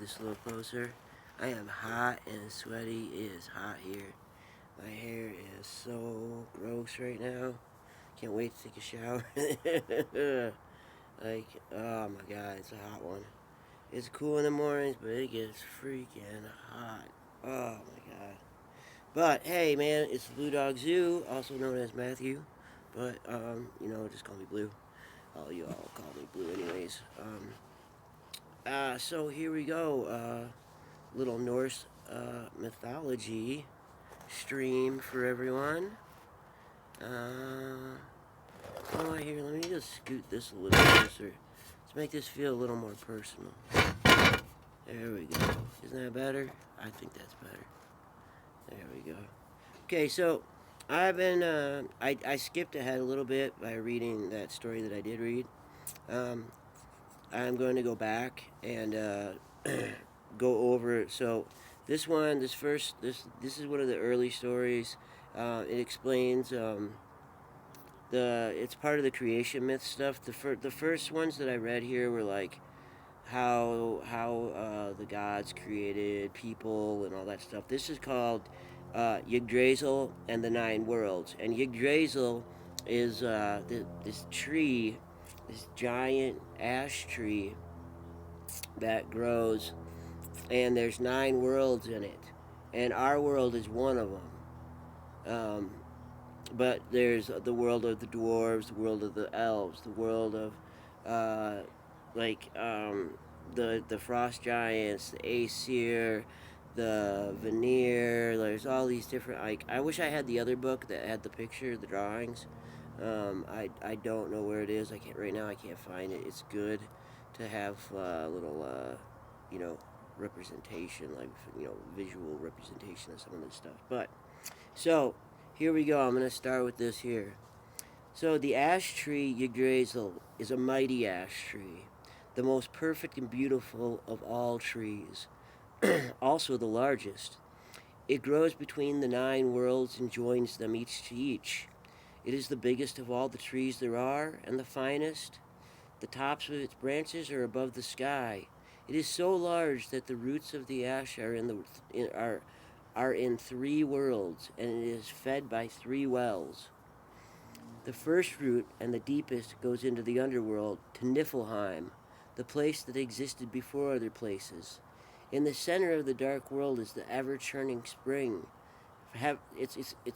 this a little closer. I am hot and sweaty. It is hot here. My hair is so gross right now. Can't wait to take a shower. Like, oh my god, it's a hot one. It's cool in the mornings, but it gets freaking hot. Oh my god. But hey, man, it's the Blue Dog Zoo, also known as Matthew. But just call me Blue. Oh, you all call me Blue, anyways. So here we go. Little Norse mythology stream for everyone. Oh, here, let me just scoot this a little closer. Let's make this feel a little more personal. There we go. Isn't that better? I think that's better. There we go. Okay, so I've been, I skipped ahead a little bit by reading that story that I did read. I'm going to go back and go over it. So this is one of the early stories. It explains it's part of the creation myth stuff. The first ones that I read here were like how the gods created people and all that stuff. This is called Yggdrasil and the Nine Worlds. And Yggdrasil is this tree, this giant ash tree that grows, and there's 9 worlds in it, and our world is one of them. But there's the world of the dwarves, the world of the elves, the world of the frost giants, the Aesir, the Vanir. There's all these different. I wish I had the other book that had the picture, the drawings. I don't know where it is. I can't right now. I can't find it. It's good to have a little representation, like visual representation of some of this stuff. But so here we go. I'm gonna start with this here. So the ash tree Yggdrasil is a mighty ash tree, the most perfect and beautiful of all trees, also the largest. It grows between the 9 worlds and joins them each to each. It is the biggest of all the trees there are, and the finest. The tops of its branches are above the sky. It is so large that the roots of the ash are in 3 worlds, and it is fed by 3 wells. The first root and the deepest goes into the underworld, to Niflheim, the place that existed before other places. In the center of the dark world is the ever-churning spring. Havergelmir.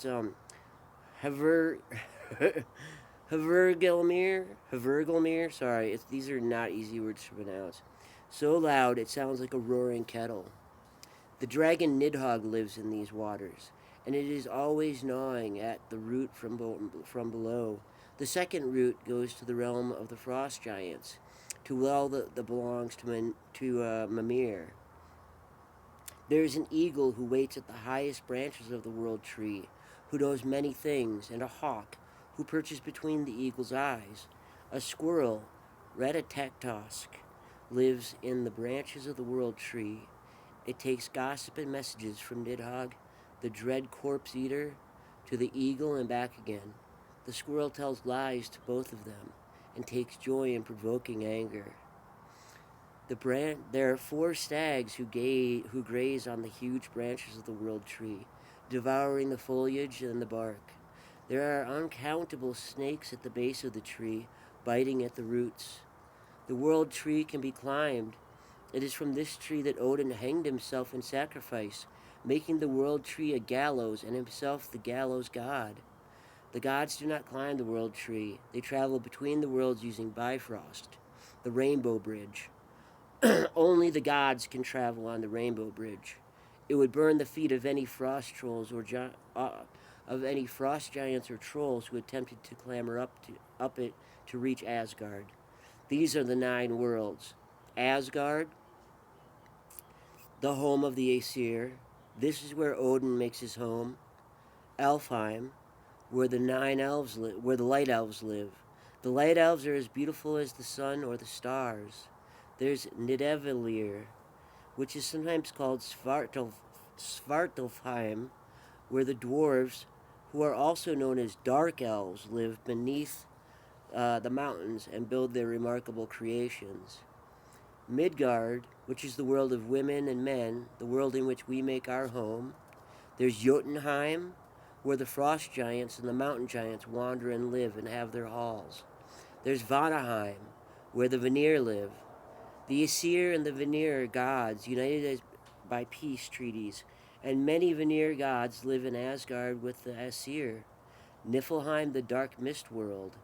Sorry, these are not easy words to pronounce. So loud it sounds like a roaring kettle. The dragon Nidhogg lives in these waters, and it is always gnawing at the root from below. The second root goes to the realm of the frost giants, to well that belongs to Mimir. There is an eagle who waits at the highest branches of the world tree, who knows many things, and a hawk who perches between the eagle's eyes. A squirrel, Ratatektosk, lives in the branches of the world tree. It takes gossip and messages from Nidhogg, the dread corpse eater, to the eagle and back again. The squirrel tells lies to both of them and takes joy in provoking anger. There are 4 stags who graze on the huge branches of the world tree, devouring the foliage and the bark. There are uncountable snakes at the base of the tree, biting at the roots. The world tree can be climbed. It is from this tree that Odin hanged himself in sacrifice, making the world tree a gallows and himself the gallows god. The gods do not climb the world tree. They travel between the worlds using Bifrost, the rainbow bridge. Only the gods can travel on the rainbow bridge. It would burn the feet of any frost trolls of any frost giants or trolls who attempted to clamber up it to reach Asgard. These are the 9 worlds. Asgard, the home of the Aesir. This is where Odin makes his home. Elfheim, where the light elves live. The light elves are as beautiful as the sun or the stars. There's Nidavellir, which is sometimes called Svartalfheim, where the dwarves, who are also known as dark elves, live beneath the mountains and build their remarkable creations. Midgard, which is the world of women and men, the world in which we make our home. There's Jotunheim, where the frost giants and the mountain giants wander and live and have their halls. There's Vanaheim, where the Vanir live. The Aesir and the Vanir are gods, united by peace treaties, and many Vanir gods live in Asgard with the Aesir. Niflheim, the dark mist world.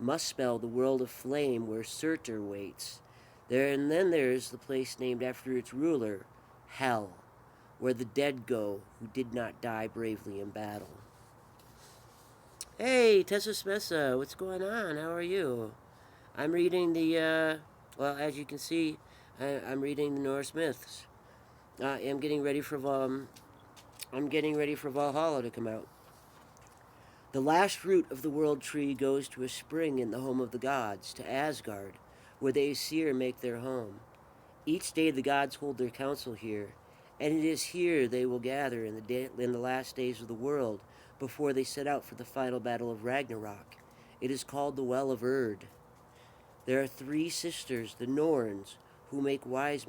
Muspel, the world of flame, where Surtur waits. And then there's the place named after its ruler, Hell, where the dead go who did not die bravely in battle. Hey, Tessa Smessa, what's going on? How are you? I'm reading well, as you can see, I'm reading the Norse myths. I'm getting ready for Valhalla to come out. The last root of the world tree goes to a spring in the home of the gods, to Asgard, where the Aesir make their home. Each day the gods hold their council here, and it is here they will gather in the last days of the world before they set out for the final battle of Ragnarok. It is called the Well of Erd. There are 3 sisters, the Norns, who are wise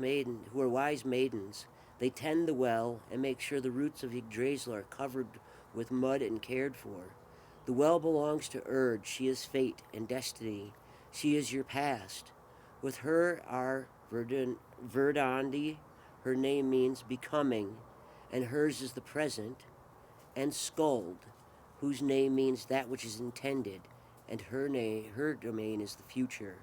maidens. They tend the well and make sure the roots of Yggdrasil are covered with mud and cared for. The well belongs to Erd. She is fate and destiny. She is your past. With her are Verdandi, her name means becoming, and hers is the present, and Skuld, whose name means that which is intended, and her domain is the future.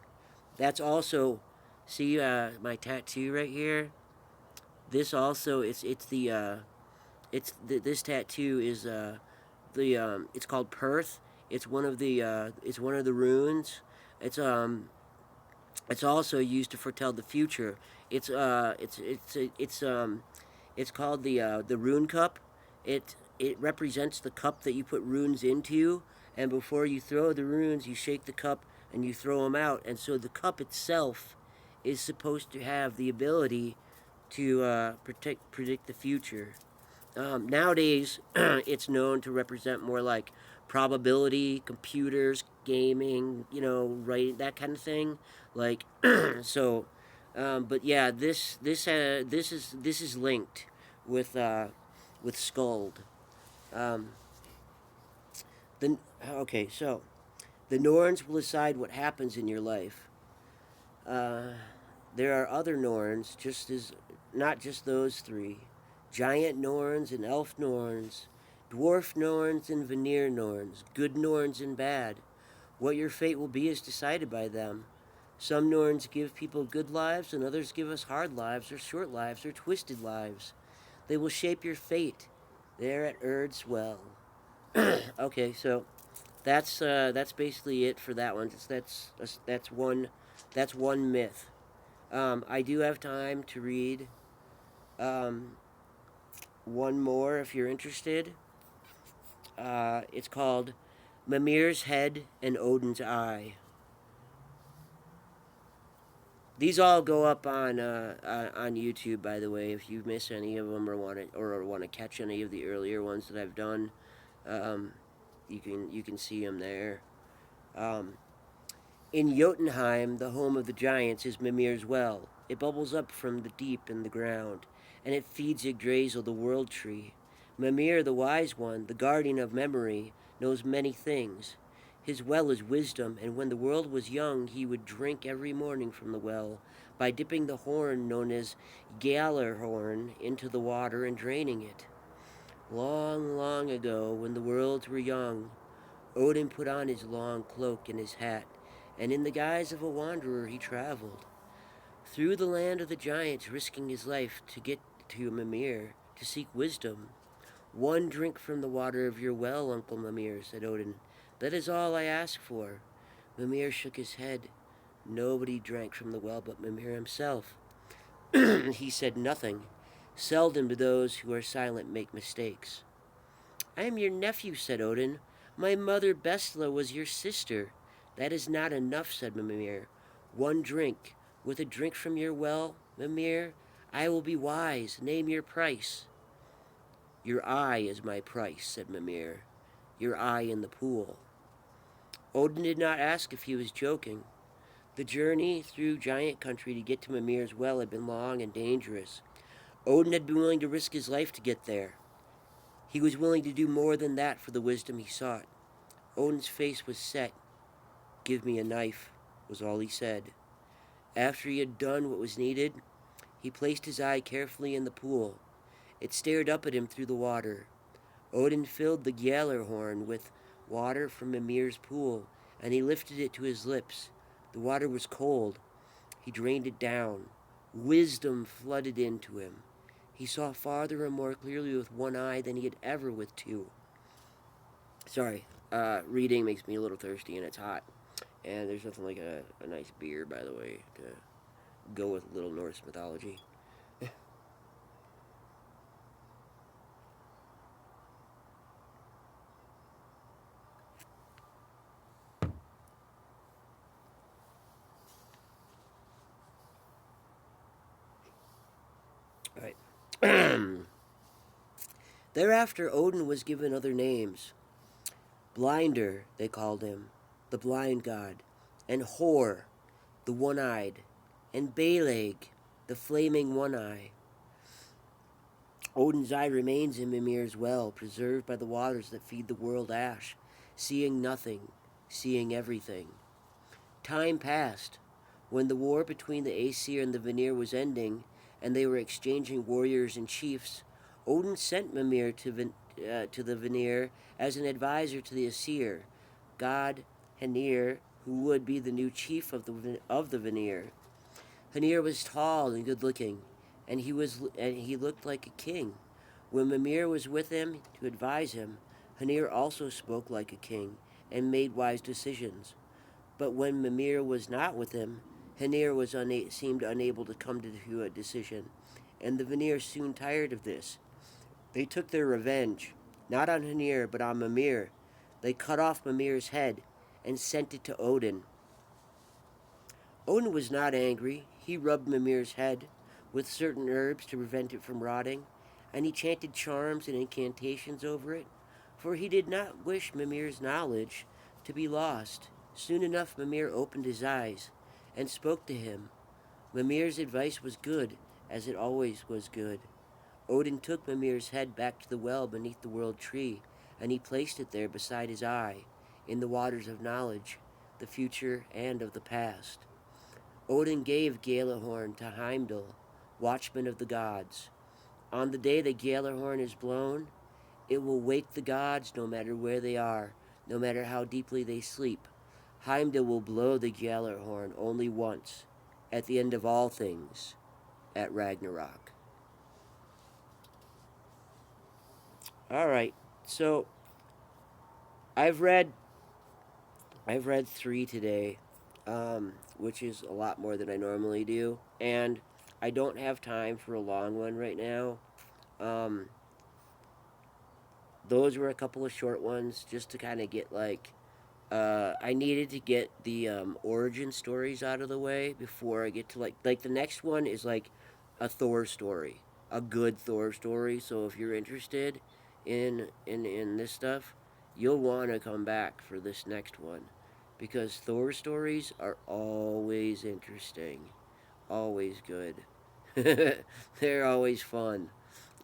That's also, see my tattoo right here. This also this tattoo is it's called Perth. It's one of the runes. It's also used to foretell the future. It's called the rune cup. It represents the cup that you put runes into, and before you throw the runes, you shake the cup and you throw them out. And so the cup itself is supposed to have the ability to predict the future. Nowadays, it's known to represent more like probability, computers, gaming, writing, that kind of thing. Like, so, but yeah, this is linked with Skuld. Um, so the Norns will decide what happens in your life. There are other Norns, not just those 3. Giant Norns and Elf Norns, Dwarf Norns and Vanir Norns, good Norns and bad. What your fate will be is decided by them. Some Norns give people good lives, and others give us hard lives, or short lives, or twisted lives. They will shape your fate. There at Erd's Well. Okay, so that's basically it for that one. That's one myth. I do have time to read one more if you're interested. It's called Mimir's Head and Odin's Eye. These all go up on YouTube, by the way. If you miss any of them or want to catch any of the earlier ones that I've done, you can see them there. In Jotunheim, the home of the giants, is Mimir's Well. It bubbles up from the deep in the ground, and it feeds Yggdrasil, the world tree. Mimir, the wise one, the guardian of memory, knows many things. His well is wisdom, and when the world was young, he would drink every morning from the well by dipping the horn known as Gjallarhorn into the water and draining it. Long, long ago, when the worlds were young, Odin put on his long cloak and his hat, and in the guise of a wanderer he traveled through the land of the giants, risking his life to get to Mimir to seek wisdom. One drink from the water of your well, Uncle Mimir, said Odin. That is all I ask for. Mimir shook his head. Nobody drank from the well but Mimir himself. He said nothing. Seldom do those who are silent make mistakes. I am your nephew, said Odin. My mother Bestla was your sister. That is not enough, said Mimir. One drink. With a drink from your well, Mimir, I will be wise. Name your price. Your eye is my price, said Mimir. Your eye in the pool. Odin did not ask if he was joking. The journey through giant country to get to Mimir's well had been long and dangerous. Odin had been willing to risk his life to get there. He was willing to do more than that for the wisdom he sought. Odin's face was set. "Give me a knife," was all he said. After he had done what was needed, he placed his eye carefully in the pool. It stared up at him through the water. Odin filled the Gjallarhorn with water from Mimir's pool, and he lifted it to his lips. The water was cold. He drained it down. Wisdom flooded into him. He saw farther and more clearly with one eye than he had ever with two. Sorry, reading makes me a little thirsty and it's hot. And there's nothing like a nice beer, by the way, to go with a little Norse mythology. All right. Thereafter, Odin was given other names. Blinder, they called him, the blind god, and Hor, the one-eyed, and Beleg, the flaming one-eye. Odin's eye remains in Mimir's well, preserved by the waters that feed the world ash, seeing nothing, seeing everything. Time passed. When the war between the Aesir and the Vanir was ending, and they were exchanging warriors and chiefs, Odin sent Mimir to the Vanir as an advisor to the Aesir, god Hanir, who would be the new chief of the Vanir. Hanir was tall and good-looking, and he looked like a king. When Mimir was with him to advise him, Hanir also spoke like a king and made wise decisions. But when Mimir was not with him, Hanir seemed unable to come to a decision, and the Vanir soon tired of this. They took their revenge, not on Hanir, but on Mimir. They cut off Mimir's head and sent it to Odin. Odin was not angry. He rubbed Mimir's head with certain herbs to prevent it from rotting, and he chanted charms and incantations over it, for he did not wish Mimir's knowledge to be lost. Soon enough, Mimir opened his eyes and spoke to him. Mimir's advice was good, as it always was good. Odin took Mimir's head back to the well beneath the world tree, and he placed it there beside his eye, in the waters of knowledge, the future and of the past. Odin gave Gjallarhorn to Heimdall, watchman of the gods. On the day the Gjallarhorn is blown, it will wake the gods no matter where they are, no matter how deeply they sleep. Heimdall will blow the Gjallarhorn only once, at the end of all things, at Ragnarok. All right, so I've read 3 today, which is a lot more than I normally do, and I don't have time for a long one right now. Those were a couple of short ones just to kind of get I needed to get the origin stories out of the way before I get to like the next one is like a Thor story, a good Thor story. So if you're interested in this stuff, you'll want to come back for this next one, because Thor stories are always interesting, always good. They're always fun.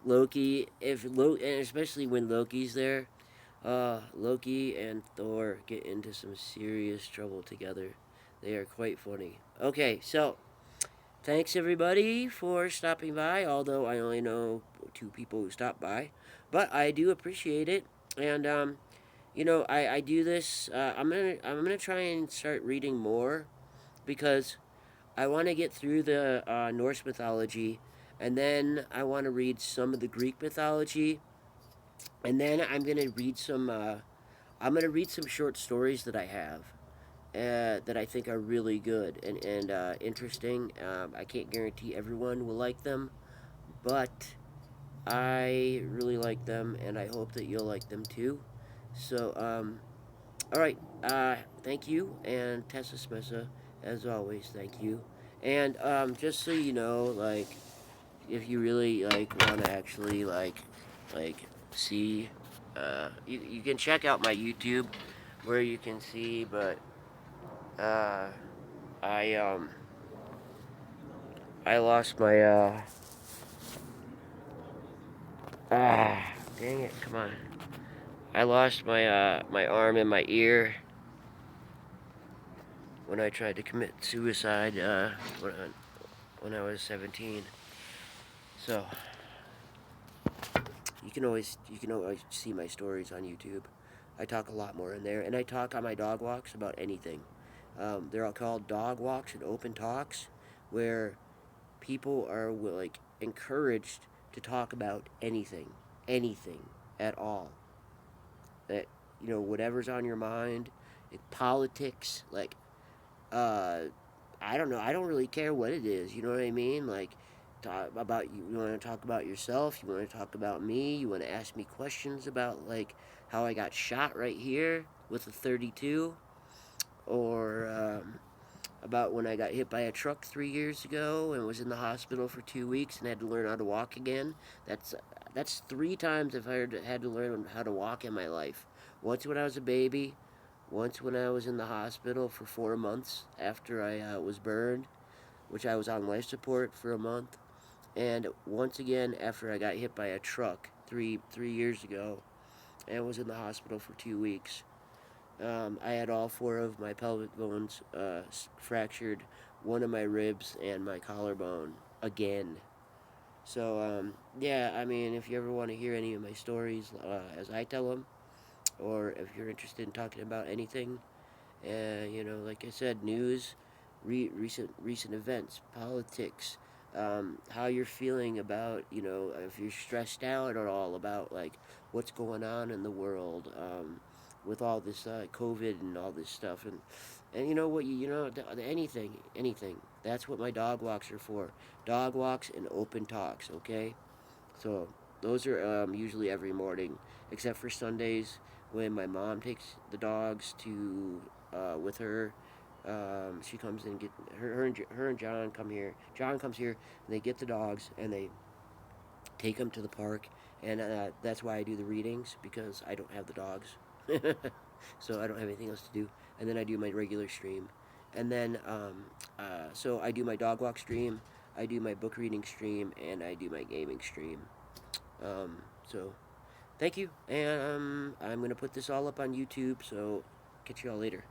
Loki, and especially when Loki's there, Loki and Thor get into some serious trouble together. They are quite funny. Okay, so thanks everybody for stopping by. Although I only know 2 people who stopped by, but I do appreciate it. And I do this. I'm gonna try and start reading more, because I want to get through the Norse mythology, and then I want to read some of the Greek mythology, and then I'm gonna read some. I'm gonna read some short stories that I have, that I think are really good and interesting. I can't guarantee everyone will like them, but I really like them, and I hope that you'll like them too. So, all right. Thank you, and Tessa Smessa, as always. Thank you. And just so you know, if you really want to actually see, you can check out my YouTube, where you can see, but I I lost my dang it, come on. I lost my arm and my ear when I tried to commit suicide when I was 17. So you can always see my stories on YouTube. I talk a lot more in there, and I talk on my dog walks about anything. They're all called dog walks and open talks, where people are like encouraged to talk about anything at all. That whatever's on your mind, like politics, like uh, I don't know. I don't really care what it is. You know what I mean? Like, talk about you. You want to talk about yourself. You want to talk about me. You want to ask me questions about like how I got shot right here with a 32, or about when I got hit by a truck 3 years ago and was in the hospital for 2 weeks and had to learn how to walk again. That's that's 3 times I've had to learn how to walk in my life. Once when I was a baby, once when I was in the hospital for 4 months after I was burned, which I was on life support for a month, and once again after I got hit by a truck three years ago and was in the hospital for 2 weeks. I had all 4 of my pelvic bones fractured, one of my ribs, and my collarbone again. So, yeah, I mean, if you ever want to hear any of my stories as I tell them, or if you're interested in talking about anything, like I said, news, recent events, politics, how you're feeling about, if you're stressed out at all about like what's going on in the world, with all this COVID and all this stuff, and you know what anything. That's what my dog walks are for. Dog walks and open talks. Okay, so those are usually every morning, except for Sundays when my mom takes the dogs to with her. She comes and get her and John come here. John comes here and they get the dogs and they take them to the park, and that's why I do the readings because I don't have the dogs, so I don't have anything else to do. And then I do my regular stream, and then so I do my dog walk stream, I do my book reading stream, and I do my gaming stream. So thank you, and I'm gonna put this all up on YouTube. So catch you all later.